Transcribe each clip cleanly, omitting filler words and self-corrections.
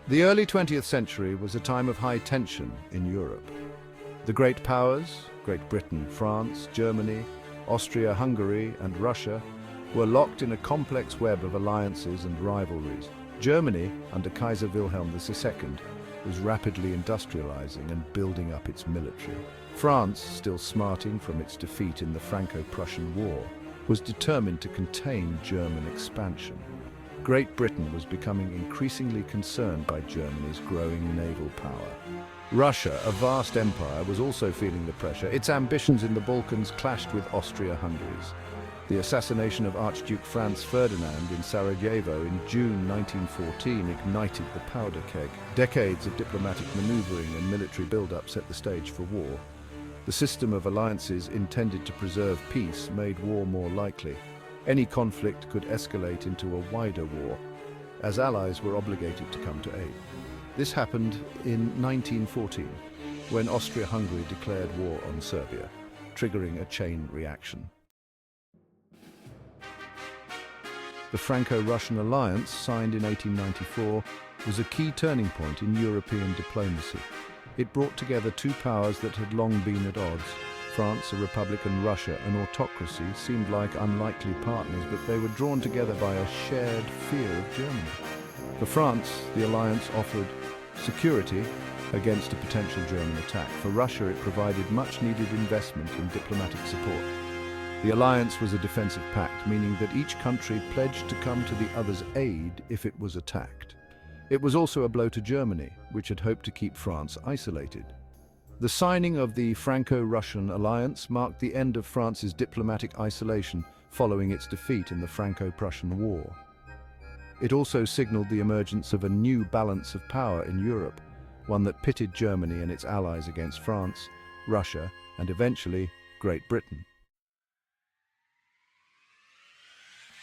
The early 20th century was a time of high tension in Europe. The great powers, Great Britain, France, Germany, Austria-Hungary, and Russia, were locked in a complex web of alliances and rivalries. Germany, under Kaiser Wilhelm II, was rapidly industrializing and building up its military. France, still smarting from its defeat in the Franco-Prussian War, was determined to contain German expansion. Great Britain was becoming increasingly concerned by Germany's growing naval power. Russia, a vast empire, was also feeling the pressure. Its ambitions in the Balkans clashed with Austria-Hungary's. The assassination of Archduke Franz Ferdinand in Sarajevo in June 1914 ignited the powder keg. Decades of diplomatic maneuvering and military build-up set the stage for war. The system of alliances intended to preserve peace made war more likely. Any conflict could escalate into a wider war, as allies were obligated to come to aid. This happened in 1914, when Austria-Hungary declared war on Serbia, triggering a chain reaction. The Franco-Russian alliance, signed in 1894, was a key turning point in European diplomacy. It brought together two powers that had long been at odds. France, a republic, and Russia, an autocracy, seemed like unlikely partners, but they were drawn together by a shared fear of Germany. For France, the alliance offered security against a potential German attack. For Russia, it provided much-needed investment in diplomatic support. The alliance was a defensive pact, meaning that each country pledged to come to the other's aid if it was attacked. It was also a blow to Germany, which had hoped to keep France isolated. The signing of the Franco-Russian alliance marked the end of France's diplomatic isolation following its defeat in the Franco-Prussian War. It also signaled the emergence of a new balance of power in Europe, one that pitted Germany and its allies against France, Russia, and eventually Great Britain.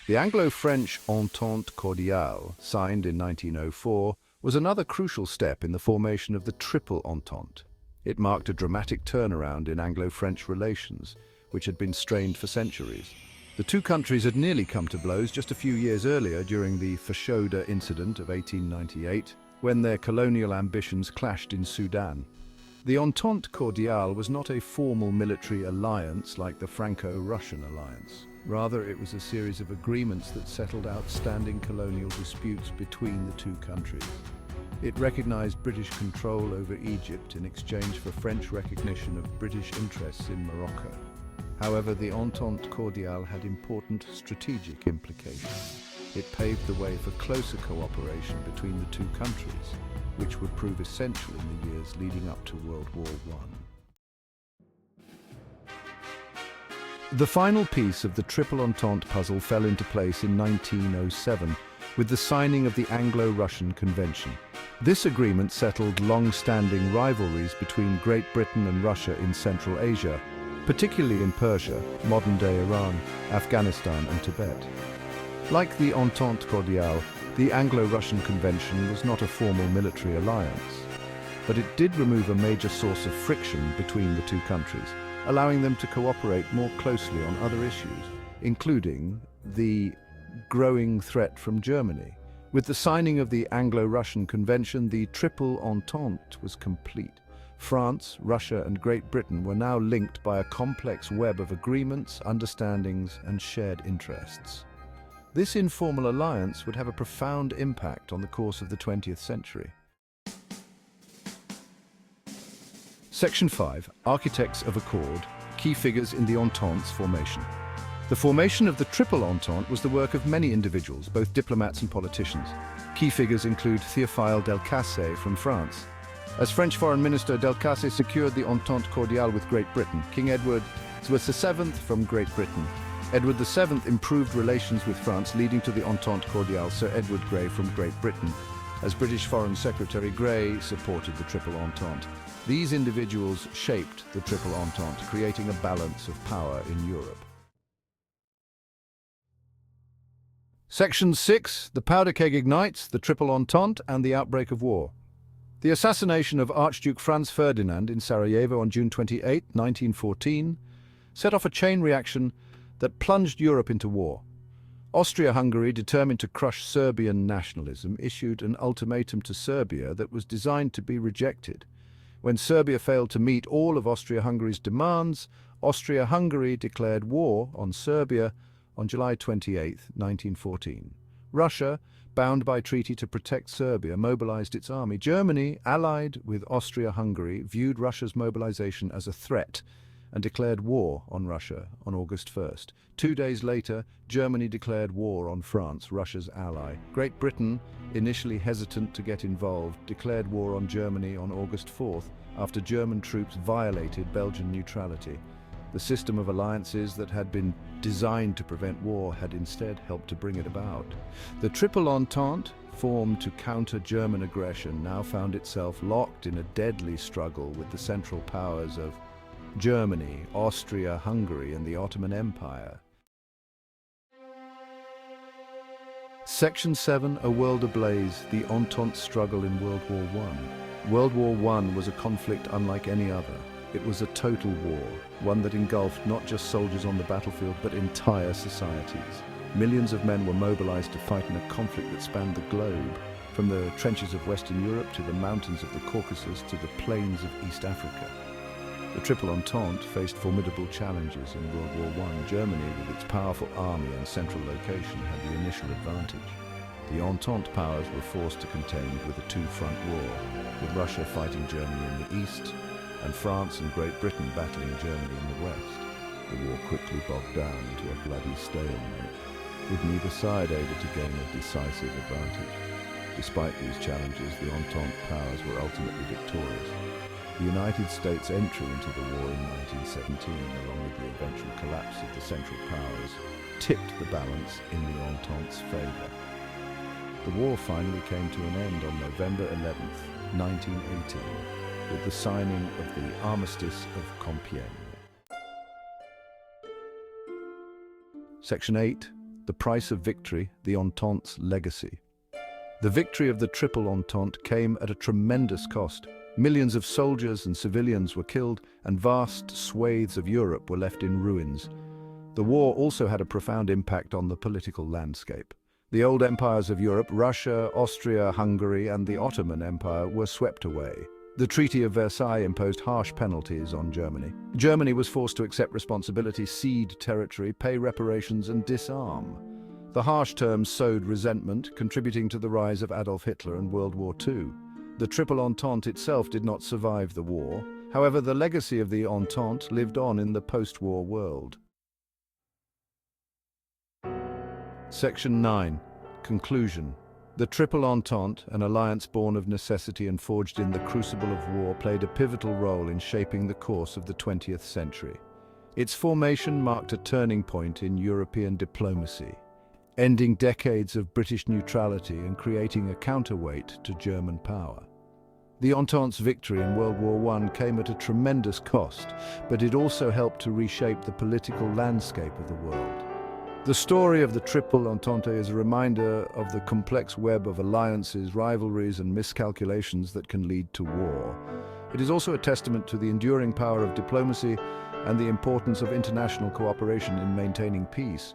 The Anglo-French Entente Cordiale, signed in 1904, was another crucial step in the formation of the Triple Entente. It marked a dramatic turnaround in Anglo-French relations, which had been strained for centuries. The two countries had nearly come to blows just a few years earlier during the Fashoda incident of 1898, when their colonial ambitions clashed in Sudan. The Entente Cordiale was not a formal military alliance like the Franco-Russian alliance. Rather, it was a series of agreements that settled outstanding colonial disputes between the two countries. It recognized British control over Egypt in exchange for French recognition of British interests in Morocco. However, the Entente Cordiale had important strategic implications. It paved the way for closer cooperation between the two countries, which would prove essential in the years leading up to World War I. The final piece of the Triple Entente puzzle fell into place in 1907 with the signing of the Anglo-Russian Convention. This agreement settled long-standing rivalries between Great Britain and Russia in Central Asia, particularly in Persia, modern-day Iran, Afghanistan, and Tibet. Like the Entente Cordiale, the Anglo-Russian Convention was not a formal military alliance, but it did remove a major source of friction between the two countries, allowing them to cooperate more closely on other issues, including the growing threat from Germany. With the signing of the Anglo-Russian Convention, the Triple Entente was complete. France, Russia, and Great Britain were now linked by a complex web of agreements, understandings, and shared interests. This informal alliance would have a profound impact on the course of the 20th century. Section 5. Architects of Accord. Key figures in the Entente's formation. The formation of the Triple Entente was the work of many individuals, both diplomats and politicians. Key figures include Théophile Delcasse from France. As French Foreign Minister, Delcasse secured the Entente Cordiale with Great Britain. King Edward was VII from Great Britain. Edward VII improved relations with France, leading to the Entente Cordiale. Sir Edward Grey from Great Britain. As British Foreign Secretary, Grey supported the Triple Entente. These individuals shaped the Triple Entente, creating a balance of power in Europe. Section 6. The powder keg ignites, the Triple Entente, and the outbreak of war. The assassination of Archduke Franz Ferdinand in Sarajevo on June 28, 1914, set off a chain reaction that plunged Europe into war. Austria-Hungary, determined to crush Serbian nationalism, issued an ultimatum to Serbia that was designed to be rejected. When Serbia failed to meet all of Austria-Hungary's demands, Austria-Hungary declared war on Serbia on July 28, 1914. Russia, bound by treaty to protect Serbia, mobilized its army. Germany, allied with Austria-Hungary, viewed Russia's mobilization as a threat and declared war on Russia on August 1st. 2 days later, Germany declared war on France, Russia's ally. Great Britain, initially hesitant to get involved, declared war on Germany on August 4th after German troops violated Belgian neutrality. The system of alliances that had been designed to prevent war had instead helped to bring it about. The Triple Entente, formed to counter German aggression, now found itself locked in a deadly struggle with the Central Powers of Germany, Austria-Hungary, and the Ottoman Empire. Section 7, A World Ablaze, the Entente struggle in World War I. World War I was a conflict unlike any other. It was a total war, one that engulfed not just soldiers on the battlefield, but entire societies. Millions of men were mobilized to fight in a conflict that spanned the globe, from the trenches of Western Europe to the mountains of the Caucasus to the plains of East Africa. The Triple Entente faced formidable challenges in World War I. Germany, with its powerful army and central location, had the initial advantage. The Entente powers were forced to contend with a two-front war, with Russia fighting Germany in the east, and France and Great Britain battling Germany in the west. The war quickly bogged down into a bloody stalemate, with neither side able to gain a decisive advantage. Despite these challenges, the Entente powers were ultimately victorious. The United States' entry into the war in 1917, along with the eventual collapse of the Central Powers, tipped the balance in the Entente's favor. The war finally came to an end on November 11th, 1918, with the signing of the Armistice of Compiègne. Section 8. The Price of Victory, the Entente's Legacy. The victory of the Triple Entente came at a tremendous cost. Millions of soldiers and civilians were killed, and vast swathes of Europe were left in ruins. The war also had a profound impact on the political landscape. The old empires of Europe, Russia, Austria, Hungary, and the Ottoman Empire, were swept away. The Treaty of Versailles imposed harsh penalties on Germany. Germany was forced to accept responsibility, cede territory, pay reparations, and disarm. The harsh terms sowed resentment, contributing to the rise of Adolf Hitler and World War II. The Triple Entente itself did not survive the war. However, the legacy of the Entente lived on in the post-war world. Section 9. Conclusion. The Triple Entente, an alliance born of necessity and forged in the crucible of war, played a pivotal role in shaping the course of the 20th century. Its formation marked a turning point in European diplomacy, ending decades of British neutrality and creating a counterweight to German power. The Entente's victory in World War I came at a tremendous cost, but it also helped to reshape the political landscape of the world. The story of the Triple Entente is a reminder of the complex web of alliances, rivalries, and miscalculations that can lead to war. It is also a testament to the enduring power of diplomacy and the importance of international cooperation in maintaining peace.